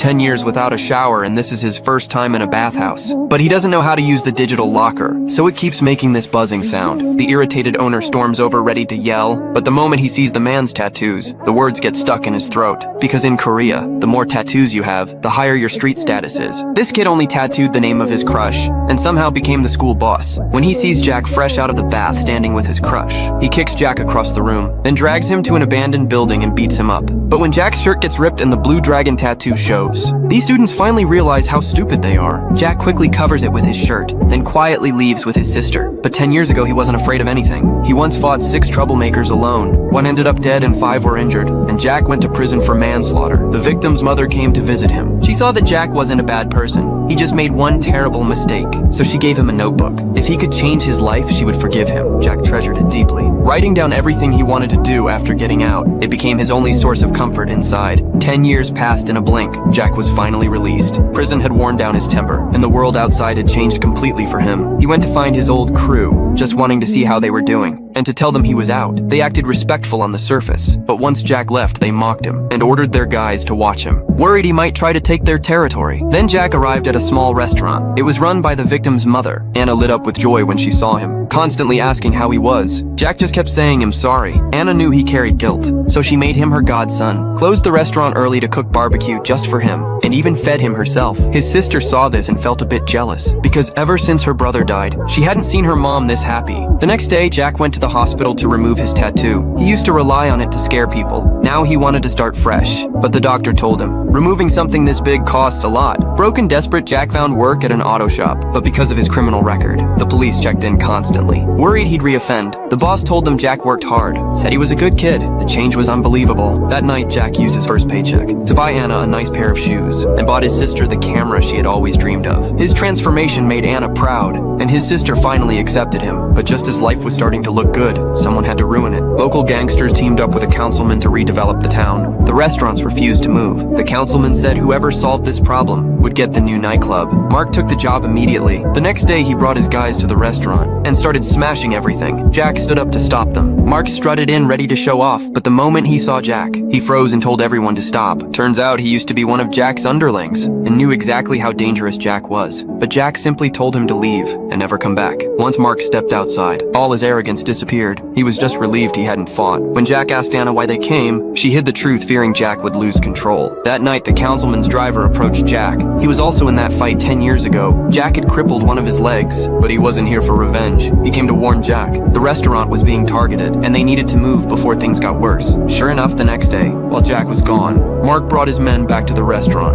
10 years without a shower, and this is his first time in a bathhouse. But he doesn't know how to use the digital locker, so it keeps making this buzzing sound. The irritated owner storms over ready to yell, but the moment he sees the man's tattoos, the words get stuck in his throat. Because in Korea, the more tattoos you have, the higher your street status is. This kid only tattooed the name of his crush, and somehow became the school boss. When he sees Jack fresh out of the bath standing with his crush, he kicks Jack across the room, then drags him to an abandoned building and beats him up. But when Jack's shirt gets ripped and the blue dragon tattoo shows, these students finally realize how stupid they are. Jack quickly covers it with his shirt, then quietly leaves with his sister. But 10 years ago, he wasn't afraid of anything. He once fought 6 troublemakers alone. 1 ended up dead and 5 were injured, and Jack went to prison for manslaughter. The victim's mother came to visit him. She saw that Jack wasn't a bad person. He just made one terrible mistake, so she gave him a notebook. If he could change his life, she would forgive him. Jack treasured it deeply, writing down everything he wanted to do after getting out. It became his only source of comfort inside. 10 years passed in a blink. Jack was finally released. Prison had worn down his temper, and the world outside had changed completely for him. He went to find his old crew, just wanting to see how they were doing, and to tell them he was out. They acted respectful on the surface, but once Jack left, they mocked him, and ordered their guys to watch him, worried he might try to take their territory. Then Jack arrived at a small restaurant. It was run by the victim's mother. Anna lit up with joy when she saw him, constantly asking how he was. Jack just kept saying I'm sorry. Anna knew he carried guilt, so she made him her godson, closed the restaurant early to cook barbecue just for him, and even fed him herself. His sister saw this and felt a bit jealous, because ever since her brother died, she hadn't seen her mom this happy. The next day, Jack went to the hospital to remove his tattoo. He used to rely on it to scare people. Now he wanted to start fresh, but the doctor told him, removing something this big costs a lot. Broken desperate, Jack found work at an auto shop, but because of his criminal record, the police checked in constantly. Worried he'd reoffend, the boss told them Jack worked hard, said he was a good kid. The change was unbelievable. That night, Jack used his first paycheck to buy Anna a nice pair of shoes, and bought his sister the camera she had always dreamed of. His transformation made Anna proud, and his sister finally accepted him. But just as life was starting to look good, someone had to ruin it. Local gangsters teamed up with a councilman to redevelop the town. The restaurants refused to move. The councilman said whoever solved this problem would get the new nightclub. Mark took the job immediately. The next day, he brought his guys to the restaurant and started smashing everything. Jack stood up to stop them. Mark strutted in ready to show off, but the moment he saw Jack, he froze and told everyone to stop. Turns out he used to be one of Jack's underlings and knew exactly how dangerous Jack was. But Jack simply told him to leave and never come back. Once Mark stepped outside, all his arrogance disappeared. He was just relieved he hadn't fought. When Jack asked Anna why they came, she hid the truth, fearing Jack would lose control. That night, the councilman's driver approached Jack. He was also in that fight 10 years ago. Jack had crippled one of his legs, but he wasn't here for revenge. He came to warn Jack. The restaurant was being targeted, and they needed to move before things got worse. Sure enough, the next day, while Jack was gone, Mark brought his men back to the restaurant.